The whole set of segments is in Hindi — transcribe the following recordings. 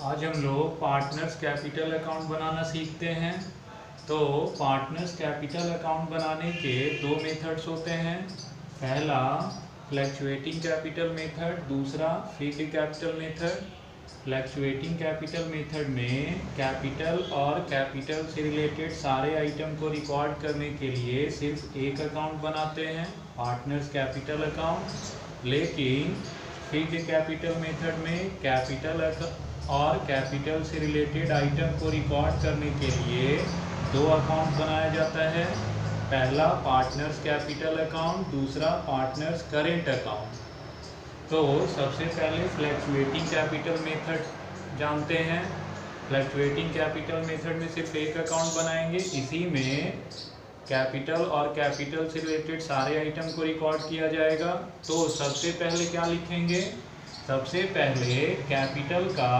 आज हम लोग पार्टनर्स कैपिटल अकाउंट बनाना सीखते हैं। तो पार्टनर्स कैपिटल अकाउंट बनाने के दो मेथड्स होते हैं। पहला फ्लैक्चुएटिंग कैपिटल मेथड, दूसरा fixed capital method. Fluctuating capital method में कैपिटल और कैपिटल से रिलेटेड सारे आइटम को रिकॉर्ड करने के लिए सिर्फ एक अकाउंट बनाते हैं, पार्टनर्स कैपिटल अकाउंट। लेकिन फिक्स्ड कैपिटल मेथड में कैपिटल और कैपिटल से रिलेटेड आइटम को रिकॉर्ड करने के लिए दो अकाउंट बनाया जाता है। पहला पार्टनर्स कैपिटल अकाउंट, दूसरा पार्टनर्स करेंट अकाउंट। तो सबसे पहले फ्लैक्चुएटिंग कैपिटल मेथड जानते हैं। फ्लैक्चुएटिंग कैपिटल मेथड में सिर्फ एक अकाउंट बनाएंगे, इसी में कैपिटल और कैपिटल से रिलेटेड सारे आइटम को रिकॉर्ड किया जाएगा। तो सबसे पहले क्या लिखेंगे? सबसे पहले कैपिटल का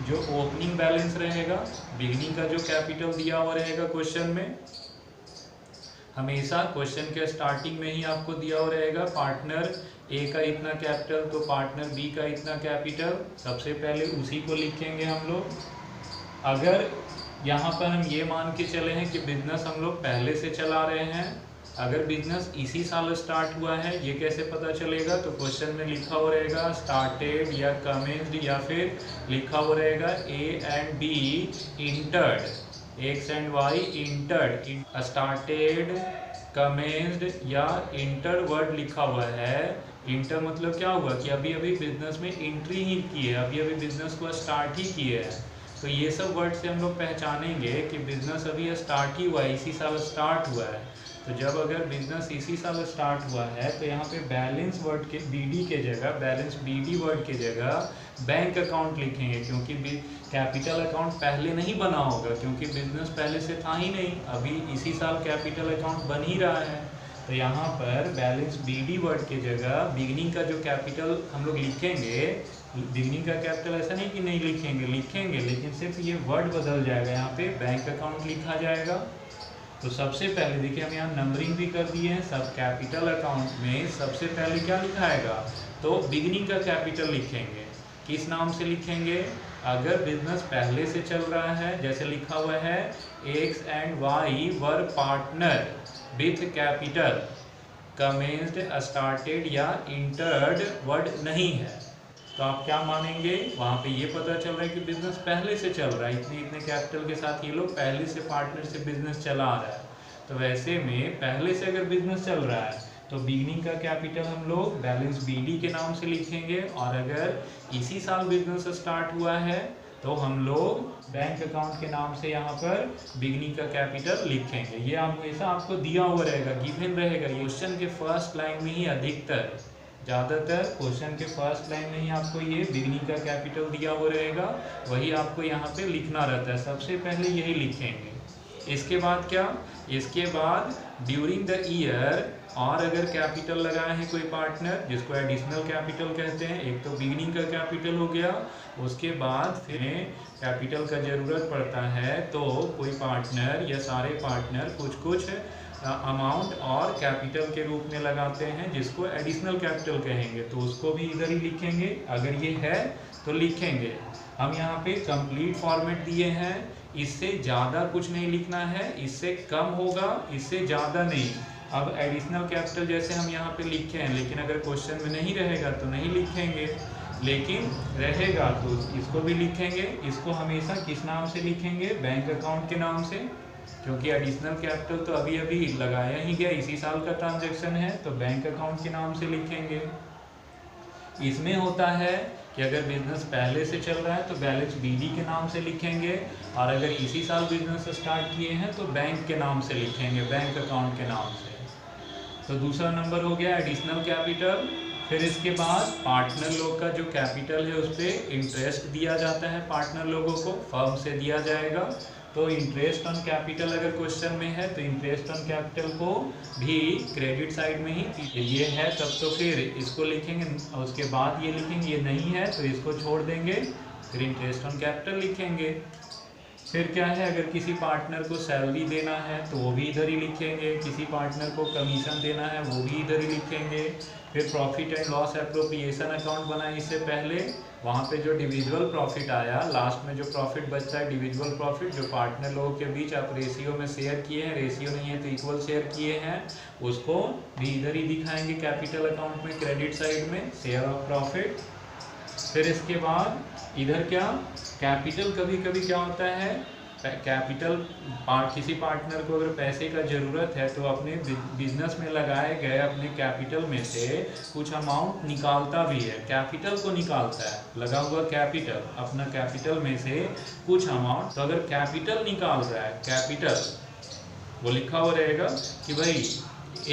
जो ओपनिंग बैलेंस रहेगा, बिगनिंग का जो कैपिटल दिया हुआ रहेगा क्वेश्चन में, हमेशा क्वेश्चन के स्टार्टिंग में ही आपको दिया हुआ रहेगा पार्टनर ए का इतना कैपिटल तो पार्टनर बी का इतना कैपिटल। सबसे पहले उसी को लिखेंगे हम लोग। अगर यहाँ पर हम ये मान के चले हैं कि बिजनेस हम लोग पहले से चला रहे हैं, अगर बिजनेस इसी साल स्टार्ट हुआ है, ये कैसे पता चलेगा? तो क्वेश्चन में लिखा हुआ रहेगा स्टार्टेड या कमेंस्ड, या फिर लिखा हुआ रहेगा A and B entered, X and Y entered. Started, commenced या इंटर वर्ड लिखा हुआ है। इंटर मतलब क्या हुआ कि अभी अभी बिजनेस में एंट्री ही की है, अभी अभी बिजनेस को स्टार्ट ही किए हैं। तो ये सब वर्ड से हम लोग पहचानेंगे कि बिजनेस अभी स्टार्ट ही हुआ है, इसी साल स्टार्ट हुआ है। तो जब अगर बिजनेस इसी साल स्टार्ट हुआ है तो यहाँ पे बैलेंस वर्ड के बीडी के जगह, बैलेंस बीडी वर्ड के जगह बैंक अकाउंट लिखेंगे, क्योंकि कैपिटल अकाउंट पहले नहीं बना होगा, क्योंकि बिजनेस पहले से था ही नहीं, अभी इसी साल कैपिटल अकाउंट बन ही रहा है। तो यहाँ पर बैलेंस बीडी वर्ड के जगह बिगनिंग का जो कैपिटल हम लोग लिखेंगे, बिगनिंग का कैपिटल ऐसा नहीं कि नहीं लिखेंगे, लिखेंगे, लेकिन सिर्फ ये वर्ड बदल जाएगा, यहाँ पे बैंक अकाउंट लिखा जाएगा। तो सबसे पहले देखिए हम यहाँ नंबरिंग भी कर दिए हैं। सब कैपिटल अकाउंट में सबसे पहले क्या लिखाएगा? तो बिगनिंग का कैपिटल लिखेंगे। किस नाम से लिखेंगे? अगर बिजनेस पहले से चल रहा है, जैसे लिखा हुआ है x and why were partner with capital, commenced, started या इंटर्ड वर्ड नहीं है, तो आप क्या मानेंगे? वहाँ पे ये पता चल रहा है कि बिजनेस पहले से चल रहा है, इतने इतने कैपिटल के साथ ये लोग पहले से पार्टनर से बिजनेस चला आ रहा है। तो वैसे में पहले से अगर बिजनेस चल रहा है तो बिगनिंग का कैपिटल हम लोग बैलेंस बीडी के नाम से लिखेंगे, और अगर इसी साल बिजनेस स्टार्ट हुआ है तो हम लोग बैंक अकाउंट के नाम से यहाँ पर बिगनिंग का कैपिटल लिखेंगे। ये हमेशा आपको दिया हुआ रहेगा, गिवन रहेगा। क्वेश्चन के फर्स्ट लाइन में ही अधिकतर, ज़्यादातर क्वेश्चन के फर्स्ट लाइन में ही आपको ये बिगनिंग का कैपिटल दिया हुआ रहेगा, वही आपको यहाँ पे लिखना रहता है। सबसे पहले यही लिखेंगे। इसके बाद क्या? इसके बाद ड्यूरिंग द ईयर, और अगर कैपिटल लगाए हैं कोई पार्टनर, जिसको एडिशनल कैपिटल कहते हैं, एक तो बिगनिंग का कैपिटल हो गया, उसके बाद फिर कैपिटल का ज़रूरत पड़ता है तो कोई पार्टनर या सारे पार्टनर कुछ कुछ अमाउंट और कैपिटल के रूप में लगाते हैं, जिसको एडिशनल कैपिटल कहेंगे, तो उसको भी इधर ही लिखेंगे। अगर ये है तो लिखेंगे। हम यहाँ पे कंप्लीट फॉर्मेट दिए हैं, इससे ज़्यादा कुछ नहीं लिखना है, इससे कम होगा, इससे ज़्यादा नहीं। अब एडिशनल कैपिटल जैसे हम यहाँ पे लिखे हैं, लेकिन अगर क्वेश्चन में नहीं रहेगा तो नहीं लिखेंगे, लेकिन रहेगा तो इसको भी लिखेंगे। इसको हमेशा किस नाम से लिखेंगे? बैंक अकाउंट के नाम से, क्योंकि एडिशनल कैपिटल तो अभी अभी लगाया ही गया, इसी साल का ट्रांजैक्शन है, तो बैंक अकाउंट के नाम से लिखेंगे। इसमें होता है कि अगर बिजनेस पहले से चल रहा है तो बैलेंस बीडी के नाम से लिखेंगे, और अगर इसी साल बिजनेस स्टार्ट किए हैं तो बैंक के नाम से लिखेंगे, बैंक अकाउंट के नाम से। तो दूसरा नंबर हो गया एडिशनल कैपिटल। फिर इसके बाद पार्टनर लोग का जो कैपिटल है उस पर इंटरेस्ट दिया जाता है, पार्टनर लोगों को फर्म से दिया जाएगा। तो इंटरेस्ट ऑन कैपिटल अगर क्वेश्चन में है तो इंटरेस्ट ऑन कैपिटल को भी क्रेडिट साइड में ही ये है, तब तो फिर इसको लिखेंगे, उसके बाद ये लिखेंगे। ये नहीं है तो इसको छोड़ देंगे, फिर इंटरेस्ट ऑन कैपिटल लिखेंगे। फिर क्या है, अगर किसी पार्टनर को सैलरी देना है तो वो भी इधर ही लिखेंगे, किसी पार्टनर को कमीशन देना है वो भी इधर ही लिखेंगे। फिर profit and loss appropriation account बनाए इससे पहले, वहाँ पे जो डिविजुअल प्रॉफिट आया, लास्ट में जो प्रॉफिट बचता है डिविजुअल प्रॉफिट, जो पार्टनर लोगों के बीच आप रेशियो में शेयर किए हैं, रेशियो नहीं है तो इक्वल शेयर किए हैं, उसको भी इधर ही दिखाएंगे कैपिटल अकाउंट में, क्रेडिट साइड में शेयर ऑफ प्रॉफिट। फिर इसके बाद इधर क्या, कैपिटल कभी कभी क्या होता है, कैपिटल किसी पार्टनर को अगर पैसे का ज़रूरत है तो अपने बिजनेस में लगाए गए अपने कैपिटल में से कुछ अमाउंट निकालता भी है, कैपिटल को निकालता है, लगा हुआ कैपिटल, अपना कैपिटल में से कुछ अमाउंट। तो अगर कैपिटल निकाल रहा है, कैपिटल वो लिखा हुआ रहेगा कि भाई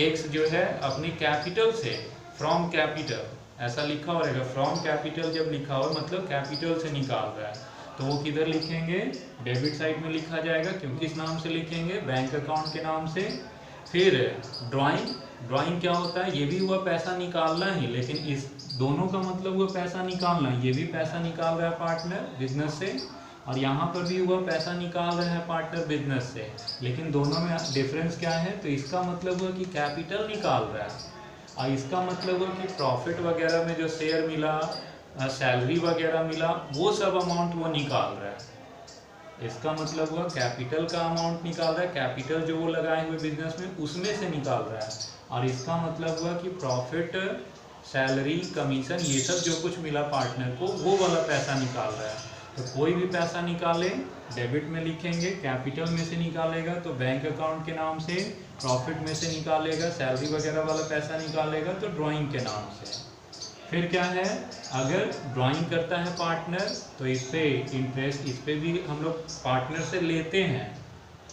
एक्स जो है अपनी कैपिटल से, फ्रॉम कैपिटल, ऐसा लिखा हुआ रहेगा। फ्रॉम कैपिटल जब लिखा हो मतलब कैपिटल से निकाल रहा है, तो वो किधर लिखेंगे, डेबिट साइड में लिखा जाएगा, क्योंकि इस नाम से लिखेंगे, बैंक अकाउंट के नाम से। फिर ड्राइंग, ड्राइंग क्या होता है, ये भी हुआ पैसा निकालना ही, लेकिन इस दोनों का मतलब हुआ पैसा निकालना, ये भी पैसा निकाल रहा है पार्टनर बिजनेस से, और यहाँ पर भी हुआ पैसा निकाल रहा है पार्टनर बिजनेस से, लेकिन दोनों में डिफरेंस क्या है, तो इसका मतलब हुआ कि कैपिटल निकाल रहा है, और इसका मतलब हुआ कि प्रॉफिट वगैरह में जो शेयर मिला, सैलरी वगैरह मिला, वो सब अमाउंट वो निकाल रहा है। इसका मतलब हुआ कैपिटल का अमाउंट निकाल रहा है, कैपिटल जो वो लगाए हुए बिजनेस में उसमें से निकाल रहा है, और इसका मतलब हुआ कि प्रॉफिट, सैलरी, कमीशन, ये सब जो कुछ मिला पार्टनर को वो वाला पैसा निकाल रहा है। तो कोई भी पैसा निकाले डेबिट में लिखेंगे, कैपिटल में से निकालेगा तो बैंक अकाउंट के नाम से, प्रॉफिट में से निकालेगा, सैलरी वगैरह वाला पैसा निकालेगा तो ड्राइंग के नाम से। फिर क्या है, अगर ड्राइंग करता है पार्टनर तो इस पे इंटरेस्ट, इस पे भी हम लोग पार्टनर से लेते हैं,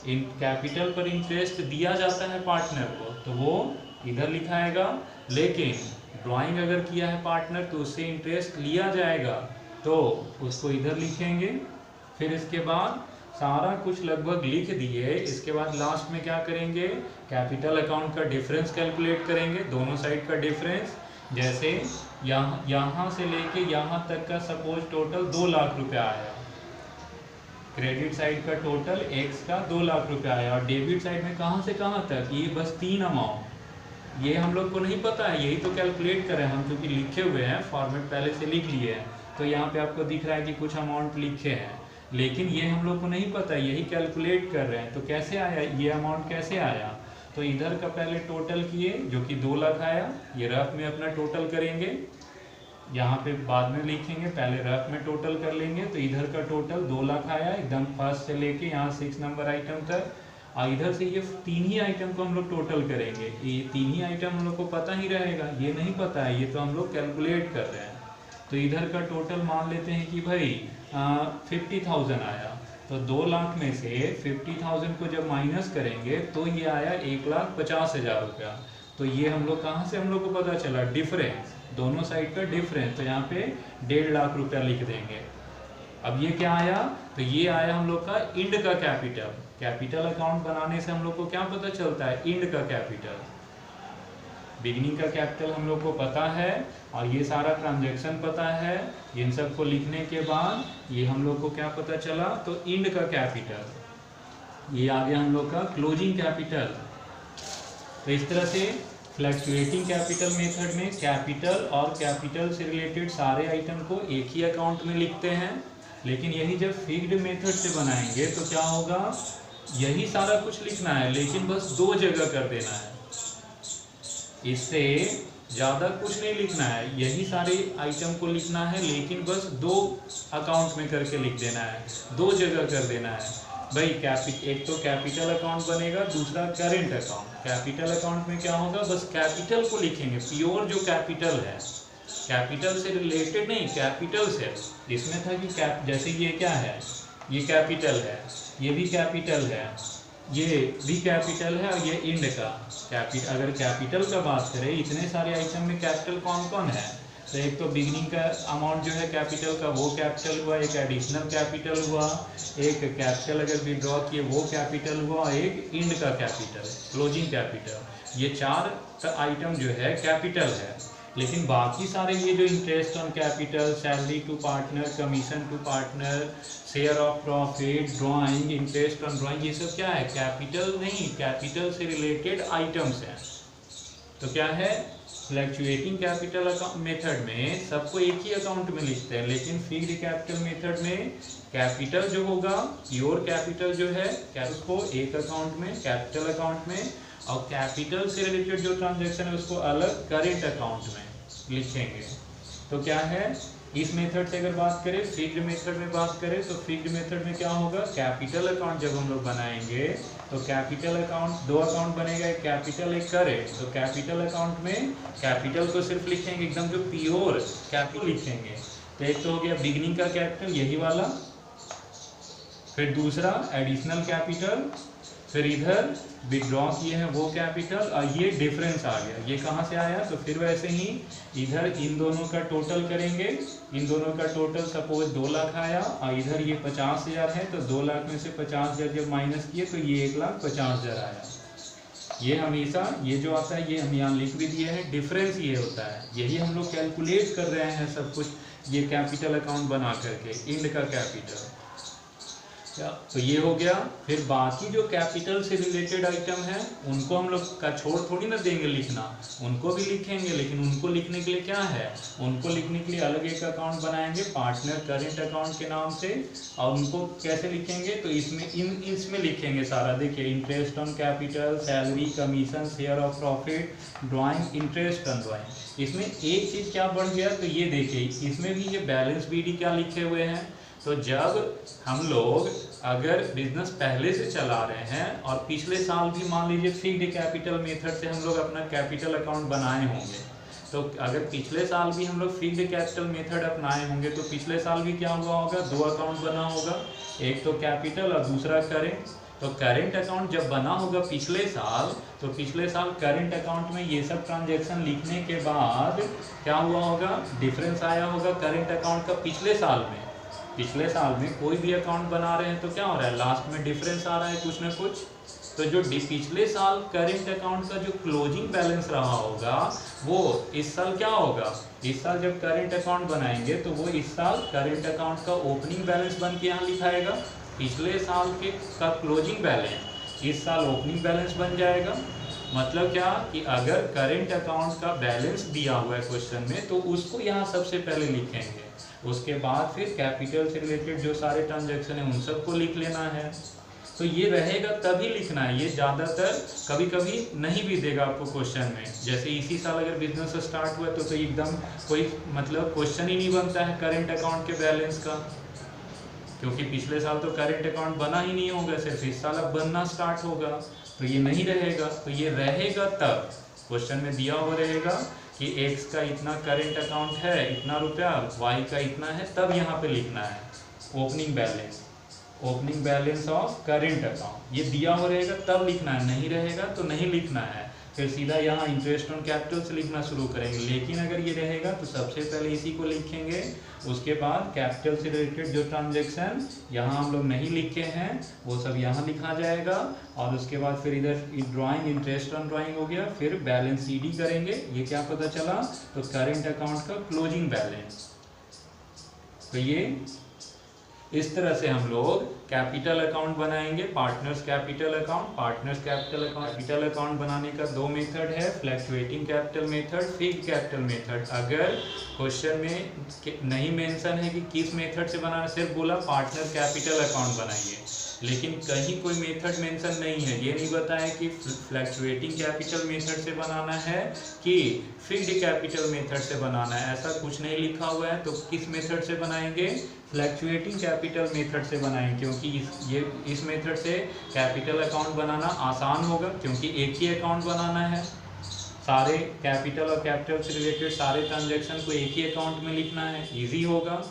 इन कैपिटल पर इंटरेस्ट दिया जाता है पार्टनर को, तो वो इधर लिखाएगा। लेकिन ड्राइंग अगर किया है पार्टनर तो उससे इंटरेस्ट लिया जाएगा, तो उसको इधर लिखेंगे। फिर इसके बाद सारा कुछ लगभग लिख दिए, इसके बाद लास्ट में क्या करेंगे, कैपिटल अकाउंट का डिफरेंस कैलकुलेट करेंगे, दोनों साइड का डिफरेंस। जैसे यहाँ से लेके यहाँ तक का सपोज टोटल 2 लाख रुपया आया, क्रेडिट साइड का टोटल एक्स का 2 लाख रुपया आया, और डेबिट साइड में कहाँ से कहाँ तक, ये बस 3 अमाउंट, ये हम लोग को नहीं पता है, यही तो कैलकुलेट करें हम, क्योंकि लिखे हुए हैं, फॉर्मेट पहले से लिख लिए हैं, तो यहाँ पे आपको दिख रहा है कि कुछ अमाउंट लिखे हैं, लेकिन ये हम लोग को नहीं पता, यही कैलकुलेट कर रहे हैं। तो कैसे आया ये अमाउंट, कैसे आया, तो इधर का पहले टोटल किए जो कि 2 लाख आया, ये रफ में अपना टोटल करेंगे, यहाँ पे बाद में लिखेंगे, पहले रफ में टोटल कर लेंगे। तो इधर का टोटल 2 लाख आया एकदम फर्स्ट से लेके यहाँ 6 नंबर आइटम तक, और इधर से ये 3 ही आइटम को हम लोग टोटल करेंगे। ये 3 ही आइटम हम लोग को पता ही रहेगा, ये नहीं पता है, ये तो हम लोग कैलकुलेट कर रहे हैं। तो इधर का टोटल मान लेते हैं कि भाई 50,000 आया, तो 2 लाख में से 50,000 को जब माइनस करेंगे तो ये आया 1,50,000 रुपया। तो ये हम लोग कहाँ से हम लोग को पता चला, डिफरेंस, दोनों साइड का डिफरेंस, तो यहाँ पे 1.5 लाख रुपया लिख देंगे। अब ये क्या आया, तो ये आया हम लोग का इंड का कैपिटल। कैपिटल अकाउंट बनाने से हम लोग को क्या पता चलता है, इंड का कैपिटल, बिगिनिंग का कैपिटल हम लोग को पता है, और ये सारा ट्रांजैक्शन पता है। इन सब को लिखने के बाद ये हम लोग को क्या पता चला, तो इंड का कैपिटल, ये आ गया हम लोग का क्लोजिंग कैपिटल। तो इस तरह से फ्लक्चुएटिंग कैपिटल मेथड में कैपिटल और कैपिटल से रिलेटेड सारे आइटम को एक ही अकाउंट में लिखते हैं, लेकिन यही जब फिक्स्ड मेथड से बनाएंगे तो क्या होगा, यही सारा कुछ लिखना है, लेकिन बस 2 जगह कर देना है, इससे ज़्यादा कुछ नहीं लिखना है, यही सारे आइटम को लिखना है, लेकिन बस 2 अकाउंट में करके लिख देना है, 2 जगह कर देना है भाई। एक तो कैपिटल अकाउंट बनेगा, दूसरा करेंट अकाउंट। कैपिटल अकाउंट में क्या होगा, बस कैपिटल को लिखेंगे, प्योर जो कैपिटल है, कैपिटल से रिलेटेड नहीं, कैपिटल से। इसमें था कि जैसे ये क्या है, ये कैपिटल है, ये भी कैपिटल है, ये भी कैपिटल है, और ये इंड का कैपिटल। अगर कैपिटल का बात करें, इतने सारे आइटम में कैपिटल कौन कौन है, तो एक तो बिगिनिंग का अमाउंट जो है कैपिटल का वो कैपिटल हुआ, एक एडिशनल कैपिटल हुआ, एक कैपिटल अगर विड्रॉ किए वो कैपिटल हुआ, एक इंड का कैपिटल, क्लोजिंग कैपिटल। ये 4 आइटम जो है कैपिटल है, लेकिन बाकी सारे ये जो interest on capital, salary to partner, commission to partner, share of profit, drawing, interest on drawing, ये सब क्या है, कैपिटल नहीं, कैपिटल से रिलेटेड आइटम्स हैं। तो क्या है, फ्लैक्चुएटिंग कैपिटल मेथड में सबको एक ही अकाउंट में लिखते हैं, लेकिन फिक्स्ड कैपिटल मेथड में कैपिटल जो होगा, प्योर कैपिटल जो है क्या उसको एक अकाउंट में, कैपिटल अकाउंट में, और कैपिटल से रिलेटेड जो ट्रांजैक्शन है उसको अलग करेंट अकाउंट में लिखेंगे। तो क्या है, इस मेथड से अगर बात करें, फिक्स्ड मेथड में बात करें, तो फिक्स्ड मेथड में क्या होगा, कैपिटल अकाउंट जब हम लोग बनाएंगे तो कैपिटल अकाउंट, दो अकाउंट बनेगा, एक कैपिटल एक करेंट। तो कैपिटल अकाउंट में कैपिटल को सिर्फ लिखेंगे, एकदम जो प्योर कैपिटल लिखेंगे। तो एक तो हो गया बिगिनिंग का कैपिटल यही वाला, फिर दूसरा एडिशनल कैपिटल, फिर इधर विड्रॉ किए हैं वो कैपिटल, और ये डिफरेंस आ गया, ये कहाँ से आया, तो फिर वैसे ही इधर इन दोनों का टोटल करेंगे, इन दोनों का टोटल सपोज 2 लाख आया, और इधर ये 50,000 है, तो 2 लाख में से 50,000 जब माइनस किए तो ये 1,50,000 आया। ये हमेशा ये जो आता है ये हम यहाँ लिख भी दिए हैं, डिफरेंस ये होता है, यही हम लोग कैलकुलेट कर रहे हैं सब कुछ, ये कैपिटल अकाउंट बना करके इंड का कैपिटल। तो ये हो गया। फिर बाकी जो कैपिटल से रिलेटेड आइटम है उनको हम लोग का छोड़ थोड़ी ना देंगे लिखना, उनको भी लिखेंगे, लेकिन उनको लिखने के लिए क्या है, उनको लिखने के लिए अलग एक अकाउंट बनाएंगे पार्टनर करेंट अकाउंट के नाम से। और उनको कैसे लिखेंगे, तो इसमें लिखेंगे सारा, देखिए interest on capital, salary, commission, share of profit, drawing, interest on drawing. इसमें एक चीज़ क्या बढ़ गया, तो ये देखिए इसमें भी ये बैलेंस बीडी क्या लिखे हुए हैं। तो जब हम लोग अगर बिजनेस पहले से चला रहे हैं और पिछले साल भी मान लीजिए फिक्स्ड कैपिटल मेथड से हम लोग अपना कैपिटल अकाउंट बनाए होंगे, तो अगर पिछले साल भी हम लोग फिक्स्ड कैपिटल मेथड अपनाए होंगे तो पिछले साल भी क्या हुआ होगा, 2 अकाउंट बना होगा, एक तो कैपिटल और दूसरा करेंट। तो करेंट अकाउंट जब बना होगा पिछले साल, तो पिछले साल करेंट अकाउंट में ये सब ट्रांजैक्शन लिखने के बाद क्या हुआ होगा, डिफरेंस आया होगा करेंट अकाउंट का पिछले साल में। पिछले साल में कोई भी अकाउंट बना रहे हैं तो क्या हो रहा है, लास्ट में डिफरेंस आ रहा है कुछ ना कुछ। तो जो पिछले साल करेंट अकाउंट का जो क्लोजिंग बैलेंस रहा होगा वो इस साल क्या होगा, इस साल जब करेंट अकाउंट बनाएंगे तो वो इस साल करेंट अकाउंट का ओपनिंग बैलेंस बन के यहाँ लिखाएगा, पिछले साल के का क्लोजिंग बैलेंस इस साल ओपनिंग बैलेंस बन जाएगा। मतलब क्या कि अगर करेंट अकाउंट का बैलेंस दिया हुआ है क्वेश्चन में तो उसको यहाँ सबसे पहले लिखेंगे, उसके बाद फिर कैपिटल से रिलेटेड जो सारे ट्रांजैक्शन है उन सबको लिख लेना है। तो ये रहेगा तभी लिखना है, ये ज़्यादातर कभी कभी नहीं भी देगा आपको क्वेश्चन में। जैसे इसी साल अगर बिजनेस स्टार्ट हुआ तो एकदम कोई मतलब क्वेश्चन ही नहीं बनता है करेंट अकाउंट के बैलेंस का, क्योंकि पिछले साल तो करेंट अकाउंट बना ही नहीं होगा, सिर्फ इस साल अब बनना स्टार्ट होगा, तो ये नहीं रहेगा। तो ये रहेगा तब क्वेश्चन में दिया हुआ रहेगा कि x का इतना करेंट अकाउंट है, इतना रुपया, y का इतना है, तब यहाँ पे लिखना है opening balance of current account, ये दिया हुआ रहेगा तब लिखना है, नहीं रहेगा तो नहीं लिखना है। फिर सीधा यहाँ इंटरेस्ट ऑन कैपिटल से लिखना शुरू करेंगे, लेकिन अगर ये रहेगा तो सबसे पहले इसी को लिखेंगे, उसके बाद कैपिटल से रिलेटेड जो ट्रांजैक्शन यहाँ हम लोग नहीं लिखे हैं वो सब यहाँ लिखा जाएगा, और उसके बाद फिर इधर ड्राइंग इंटरेस्ट ऑन ड्राइंग हो गया, फिर बैलेंस सीडी करेंगे। ये क्या पता चला, तो करेंट अकाउंट का क्लोजिंग बैलेंस। तो ये इस तरह से हम लोग कैपिटल अकाउंट बनाएंगे, पार्टनर्स कैपिटल अकाउंट बनाने का 2 मेथड है, fluctuating capital method, fixed capital method. अगर क्वेश्चन में नहीं मेंशन है कि किस मेथड से बनाना, सिर्फ बोला पार्टनर कैपिटल अकाउंट बनाइए, लेकिन कहीं कोई मेथड मेंशन नहीं है, ये नहीं बताया कि फ्लैक्चुएटिंग कैपिटल मेथड से बनाना है कि फिक्स्ड कैपिटल मेथड से बनाना है, ऐसा कुछ नहीं लिखा हुआ है। तो किस मेथड से बनाएंगे, फ्लैक्चुएटिंग कैपिटल मेथड से बनाएंगे, क्योंकि इस मेथड से कैपिटल अकाउंट बनाना आसान होगा, क्योंकि एक ही अकाउंट बनाना है, सारे कैपिटल और कैपिटल से रिलेटेड सारे ट्रांजैक्शन को एक ही अकाउंट में लिखना है, इजी होगा।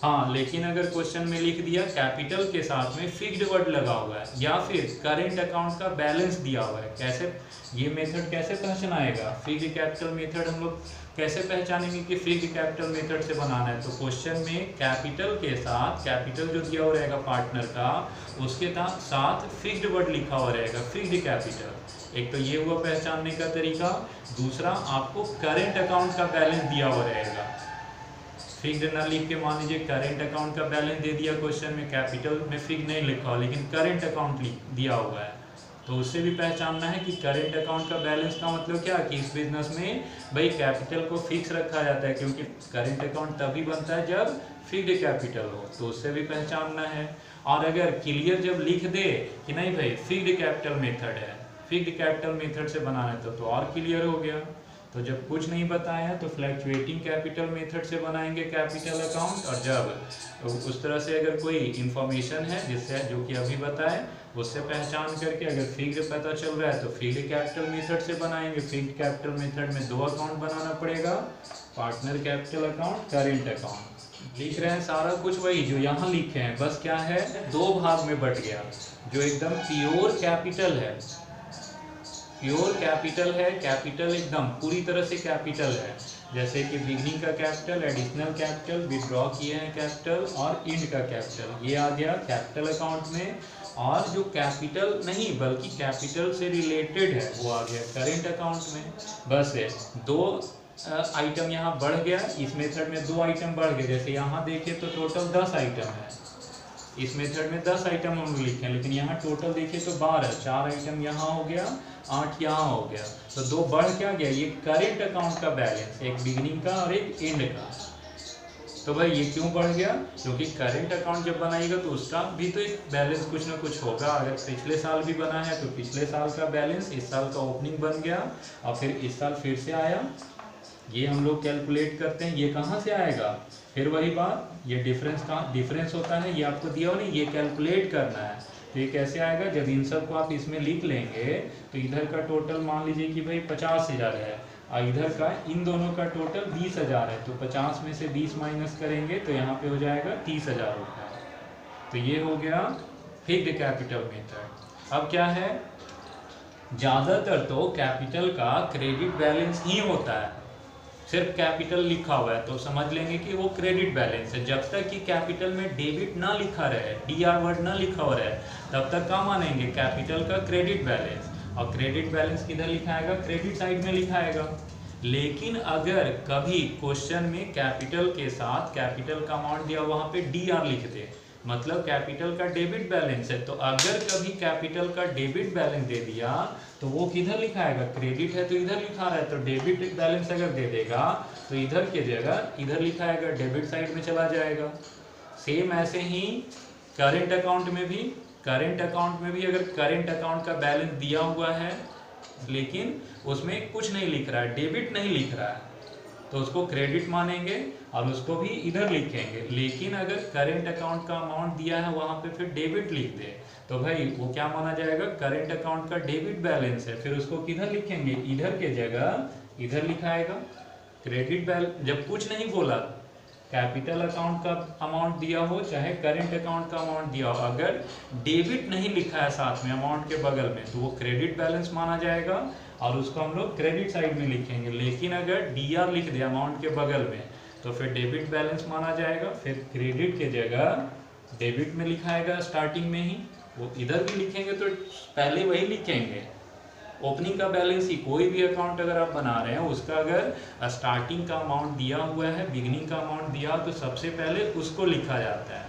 हाँ, लेकिन अगर क्वेश्चन में लिख दिया कैपिटल के साथ में फिक्स्ड वर्ड लगा हुआ है या फिर करेंट अकाउंट का बैलेंस दिया हुआ है, कैसे ये मेथड कैसे पहचानेगा, फिक्स्ड कैपिटल मेथड हम लोग कैसे पहचानेंगे कि फिक्स्ड कैपिटल मेथड से बनाना है। तो क्वेश्चन में कैपिटल के साथ, कैपिटल जो दिया हुआ रहेगा पार्टनर का, उसके साथ फिक्स्ड वर्ड लिखा हुआ रहेगा, फिक्स्ड कैपिटल। एक तो ये हुआ पहचानने का तरीका। दूसरा, आपको करेंट अकाउंट का बैलेंस दिया हुआ रहेगा, फिक्स्ड ना लिख के मान लीजिए करेंट अकाउंट का बैलेंस दे दिया क्वेश्चन में, कैपिटल में फिक्स्ड नहीं लिखा हो लेकिन करेंट अकाउंट दिया हुआ है, तो उससे भी पहचानना है कि करेंट अकाउंट का बैलेंस का मतलब क्या, कि इस बिजनेस में भाई कैपिटल को फिक्स रखा जाता है, क्योंकि करेंट अकाउंट तभी बनता है जब फिक्स्ड कैपिटल हो, तो उससे भी पहचानना है। और अगर क्लियर जब लिख दे कि नहीं भाई फिक्स्ड कैपिटल मेथड है, फिक्स्ड कैपिटल मेथड से बनाना है, तो और क्लियर हो गया। तो जब कुछ नहीं बताया तो फ्लैक्चुएटिंग कैपिटल मेथड से बनाएंगे कैपिटल अकाउंट, और जब उस तरह से अगर कोई इंफॉर्मेशन है जिससे जो कि अभी बताए उससे पहचान करके अगर फिक्स्ड पता चल रहा है तो फिक्स्ड कैपिटल मेथड से बनाएंगे। फिक्स्ड कैपिटल मेथड में 2 अकाउंट बनाना पड़ेगा, partner capital account, current account. लिख रहे हैं सारा कुछ वही जो यहाँ लिखे हैं, बस क्या है 2 भाग में बट गया। जो एकदम प्योर कैपिटल है, प्योर कैपिटल है, कैपिटल एकदम पूरी तरह से कैपिटल है, जैसे कि बिगनिंग का कैपिटल, एडिशनल कैपिटल, विड्रॉ किए हैं कैपिटल, और इंड का कैपिटल, ये आ गया कैपिटल अकाउंट में। और जो कैपिटल नहीं बल्कि कैपिटल से रिलेटेड है वो आ गया करेंट अकाउंट में। बस है 2 आइटम यहाँ बढ़ गया, इस मेथड में 2 आइटम बढ़ गए। जैसे यहाँ देखिए तो टोटल 10 आइटम है, इस मेथड में 10 आइटम हम लिखे हैं, लेकिन यहाँ टोटल देखिए तो 12, 4 आइटम यहाँ हो गया, 8 यहाँ हो गया, तो 2 बढ़ क्या गया, ये करेंट अकाउंट का बैलेंस, एक बिगिनिंग का और एक एंड का। तो भाई ये क्यों बढ़ गया, क्योंकि करेंट अकाउंट जब बनाएगा तो उसका भी तो एक बैलेंस कुछ ना कुछ होगा। अगर पिछले साल भी बना है तो पिछले साल का बैलेंस इस साल का ओपनिंग बन गया, और फिर इस साल फिर से आया, ये हम लोग कैलकुलेट करते हैं। ये कहाँ से आएगा, फिर वही बात, ये डिफरेंस होता है, ये आपको दिया हो नहीं, ये कैलकुलेट करना है। तो ये कैसे आएगा, जब इन सब को आप इसमें लिख लेंगे तो इधर का टोटल मान लीजिए कि भाई 50,000 है, और इधर का इन दोनों का टोटल 20,000 है, तो 50 में से 20 माइनस करेंगे तो यहाँ पे हो जाएगा 30,000 रुपये। तो ये हो गया फिक्स्ड कैपिटल मेथड। अब क्या है, ज़्यादातर तो कैपिटल का क्रेडिट बैलेंस ही होता है, सिर्फ कैपिटल लिखा हुआ है तो समझ लेंगे कि वो क्रेडिट बैलेंस है। जब तक कि कैपिटल में डेबिट ना लिखा रहे, डीआर वर्ड ना लिखा हो रहा है, तब तक क्या मानेंगे, कैपिटल का क्रेडिट बैलेंस। और क्रेडिट बैलेंस किधर लिखाएगा, क्रेडिट साइड में लिखाएगा। लेकिन अगर कभी क्वेश्चन में कैपिटल के साथ कैपिटल का अमाउंट दिया, वहाँ पे डीआर लिख दे, मतलब कैपिटल का डेबिट बैलेंस है, तो अगर कभी कैपिटल का डेबिट बैलेंस दे दिया तो वो किधर लिखाएगा, क्रेडिट है तो इधर लिखा रहा है, तो डेबिट बैलेंस अगर दे देगा तो इधर की जगह इधर लिखाएगा, डेबिट साइड में चला जाएगा। सेम ऐसे ही करेंट अकाउंट में भी, करेंट अकाउंट में भी अगर करेंट अकाउंट का बैलेंस दिया हुआ है लेकिन उसमें कुछ नहीं लिख रहा है, डेबिट नहीं लिख रहा है, तो उसको क्रेडिट मानेंगे और उसको भी इधर लिखेंगे। लेकिन अगर करेंट अकाउंट का अमाउंट दिया है वहाँ पे फिर डेबिट लिख दे तो भाई वो क्या माना जाएगा, करेंट अकाउंट का डेबिट बैलेंस है, फिर उसको किधर लिखेंगे, इधर के जगह इधर लिखाएगा क्रेडिट बैलेंस। जब कुछ नहीं बोला, कैपिटल अकाउंट का अमाउंट दिया हो चाहे करेंट अकाउंट का अमाउंट दिया हो, अगर डेबिट नहीं लिखा है साथ में अमाउंट के बगल में तो वो क्रेडिट बैलेंस माना जाएगा और उसको हम लोग क्रेडिट साइड में लिखेंगे। लेकिन अगर डीआर लिख दे अमाउंट के बगल में तो फिर डेबिट बैलेंस माना जाएगा, फिर क्रेडिट के जगह डेबिट में लिखाएगा स्टार्टिंग में ही, वो इधर भी लिखेंगे तो पहले वही लिखेंगे। ओपनिंग का बैलेंस ही कोई भी अकाउंट अगर आप बना रहे हैं उसका अगर स्टार्टिंग का अमाउंट दिया हुआ है, बिगिनिंग का अमाउंट दिया तो सबसे पहले उसको लिखा जाता है।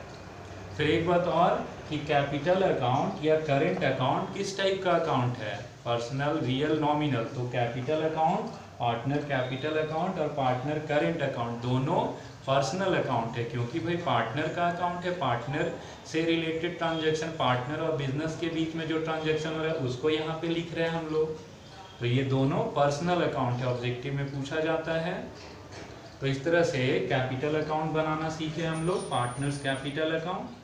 फिर एक बात और कि कैपिटल अकाउंट या करेंट अकाउंट किस टाइप का अकाउंट है, पर्सनल, रियल, नॉमिनल। तो capital account, partner capital account और पार्टनर करेंट अकाउंट दोनों पर्सनल अकाउंट है, क्योंकि भाई पार्टनर का अकाउंट है, पार्टनर से रिलेटेड ट्रांजैक्शन, पार्टनर और बिजनेस के बीच में जो ट्रांजैक्शन हो रहा है उसको यहाँ पे लिख रहे हैं हम लोग। तो ये दोनों पर्सनल अकाउंट है, ऑब्जेक्टिव में पूछा जाता है। तो इस तरह से कैपिटल अकाउंट बनाना सीखे हम लोग, पार्टनर्स कैपिटल अकाउंट।